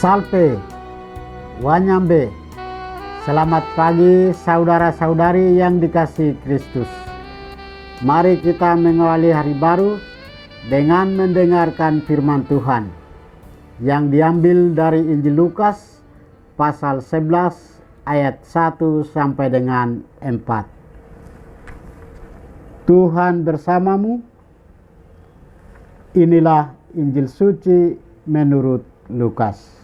Salve, Wanyambe. Selamat pagi saudara-saudari yang dikasihi Kristus. Mari kita mengawali hari baru dengan mendengarkan firman Tuhan yang diambil dari Injil Lukas pasal 11 ayat 1 sampai dengan 4. Tuhan bersamamu. Inilah Injil suci menurut Lukas.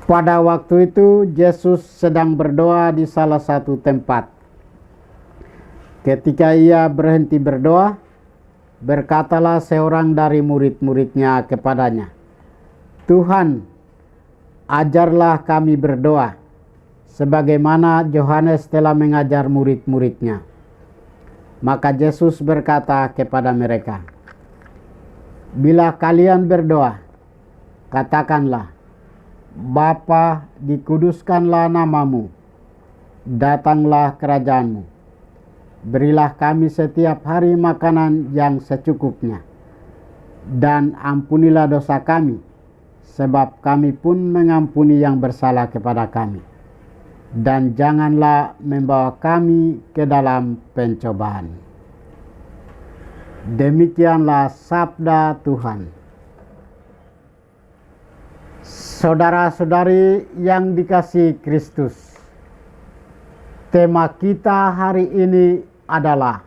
Pada waktu itu Yesus sedang berdoa di salah satu tempat. Ketika ia berhenti berdoa, berkatalah seorang dari murid-muridnya kepadanya, "Tuhan, ajarlah kami berdoa, sebagaimana Yohanes telah mengajar murid-muridnya." Maka Yesus berkata kepada mereka, "Bila kalian berdoa, katakanlah, Bapa, dikuduskanlah namamu, datanglah kerajaanmu. Berilah kami setiap hari makanan yang secukupnya, dan ampunilah dosa kami, sebab kami pun mengampuni yang bersalah kepada kami. Dan janganlah membawa kami ke dalam pencobaan." Demikianlah sabda Tuhan. Saudara-saudari yang dikasihi Kristus, tema kita hari ini adalah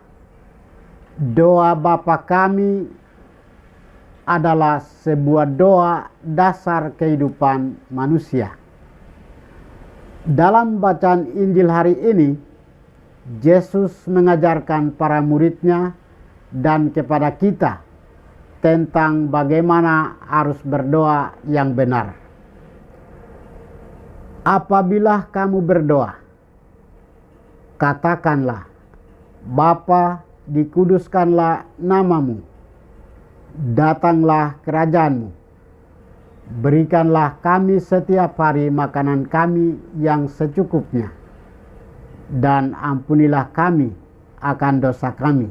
doa Bapa kami adalah sebuah doa dasar kehidupan manusia. Dalam bacaan Injil hari ini, Yesus mengajarkan para muridnya dan kepada kita tentang bagaimana harus berdoa yang benar. Apabila kamu berdoa, katakanlah, Bapa, dikuduskanlah namamu, datanglah kerajaanmu, berikanlah kami setiap hari makanan kami yang secukupnya, dan ampunilah kami akan dosa kami,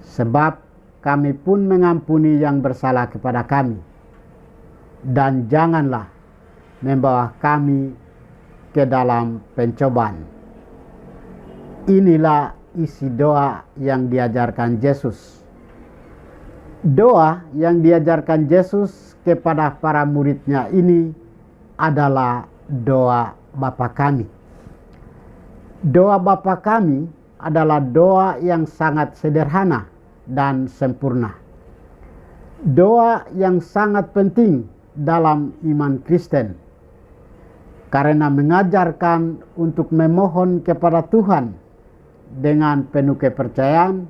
sebab kami pun mengampuni yang bersalah kepada kami. Dan janganlah membawa kami ke dalam pencobaan. Inilah isi doa yang diajarkan Yesus. Doa yang diajarkan Yesus kepada para muridnya ini adalah doa Bapa kami. Doa Bapa kami adalah doa yang sangat sederhana dan sempurna. Doa yang sangat penting dalam iman Kristen, karena mengajarkan untuk memohon kepada Tuhan dengan penuh kepercayaan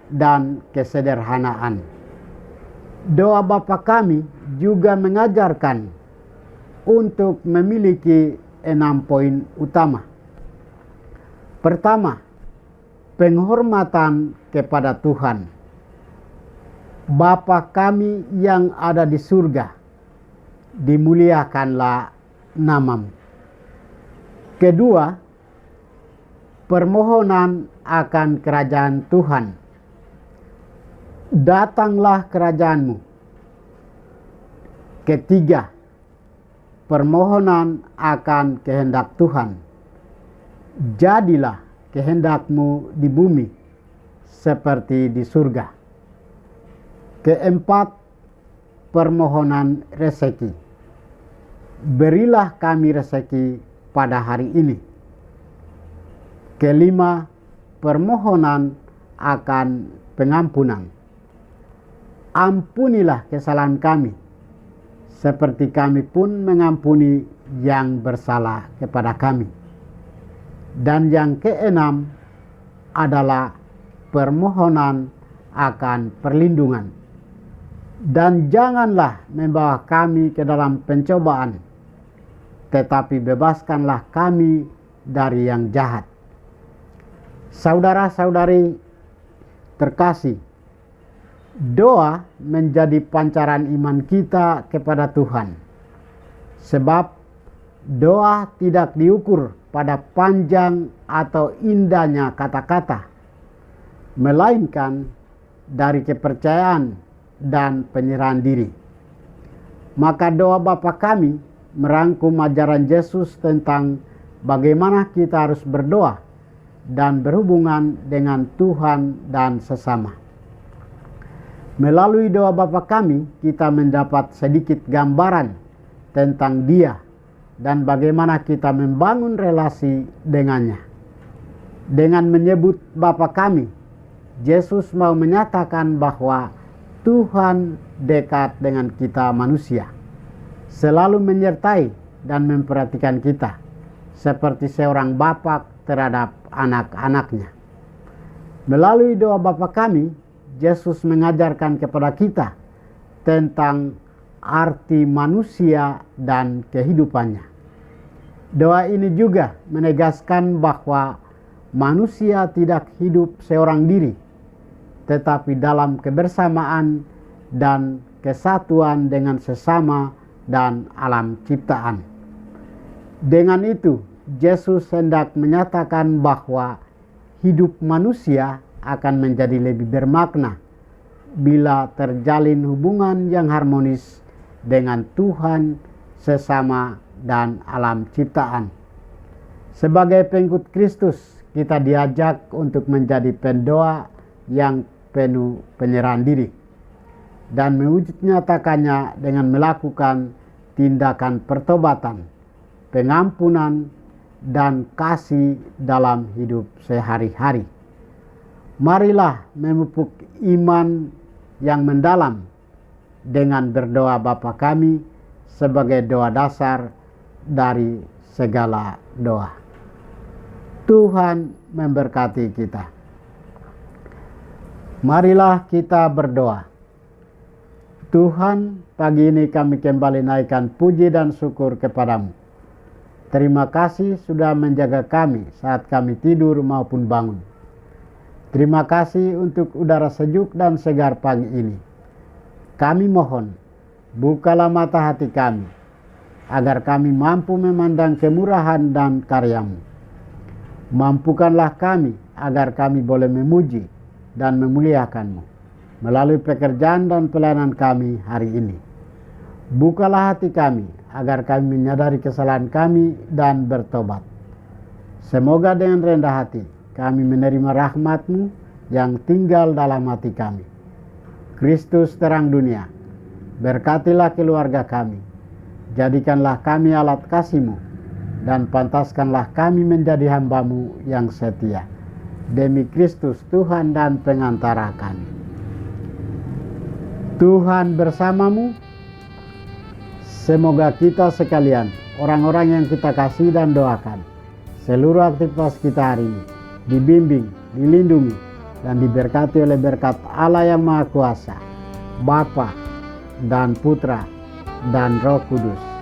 dan kesederhanaan. Doa Bapa kami juga mengajarkan untuk memiliki 6 poin utama. Pertama, penghormatan kepada Tuhan. Bapa kami yang ada di surga, dimuliakanlah namamu. Kedua, permohonan akan kerajaan Tuhan. Datanglah kerajaanmu. Ketiga, permohonan akan kehendak Tuhan. Jadilah kehendakmu di bumi seperti di surga. Keempat, permohonan rezeki. Berilah kami rezeki pada hari ini. Kelima, permohonan akan pengampunan. Ampunilah kesalahan kami, seperti kami pun mengampuni yang bersalah kepada kami. Dan yang keenam adalah permohonan akan perlindungan. Dan janganlah membawa kami ke dalam pencobaan, tetapi bebaskanlah kami dari yang jahat. Saudara-saudari terkasih, doa menjadi pancaran iman kita kepada Tuhan. Sebab doa tidak diukur pada panjang atau indahnya kata-kata, melainkan dari kepercayaan dan penyerahan diri. Maka doa Bapa kami merangkum ajaran Yesus tentang bagaimana kita harus berdoa dan berhubungan dengan Tuhan dan sesama. Melalui doa Bapa kami, kita mendapat sedikit gambaran tentang Dia dan bagaimana kita membangun relasi dengannya. Dengan menyebut Bapa kami, Yesus mau menyatakan bahwa Tuhan dekat dengan kita manusia, selalu menyertai dan memperhatikan kita, seperti seorang bapa terhadap anak-anaknya. Melalui doa Bapa kami, Yesus mengajarkan kepada kita tentang arti manusia dan kehidupannya. Doa ini juga menegaskan bahwa manusia tidak hidup seorang diri, tetapi dalam kebersamaan dan kesatuan dengan sesama dan alam ciptaan. Dengan itu, Yesus hendak menyatakan bahwa hidup manusia akan menjadi lebih bermakna bila terjalin hubungan yang harmonis dengan Tuhan, sesama, dan alam ciptaan. Sebagai pengikut Kristus, kita diajak untuk menjadi pendoa yang penuh penyerahan diri dan mewujud nyatakannya dengan melakukan tindakan pertobatan, pengampunan, dan kasih dalam hidup sehari-hari. Marilah memupuk iman yang mendalam dengan berdoa Bapa kami sebagai doa dasar dari segala doa. Tuhan memberkati kita. Marilah kita berdoa. Tuhan, pagi ini kami kembali naikkan puji dan syukur kepadamu. Terima kasih sudah menjaga kami saat kami tidur maupun bangun. Terima kasih untuk udara sejuk dan segar pagi ini. Kami mohon, bukalah mata hati kami, agar kami mampu memandang kemurahan dan karya-Mu. Mampukanlah kami agar kami boleh memuji dan memuliakan-Mu melalui pekerjaan dan pelayanan kami hari ini. Bukalah hati kami agar kami menyadari kesalahan kami dan bertobat. Semoga dengan rendah hati kami menerima rahmat-Mu yang tinggal dalam hati kami. Kristus terang dunia, berkatilah keluarga kami. Jadikanlah kami alat kasih-Mu dan pantaskanlah kami menjadi hamba-Mu yang setia. Demi Kristus Tuhan dan pengantara kami. Tuhan bersamamu. Semoga kita sekalian, orang-orang yang kita kasih dan doakan, seluruh aktivitas kita hari ini dibimbing, dilindungi, dan diberkati oleh berkat Allah yang Maha Kuasa, Bapa dan Putra dan Roh Kudus.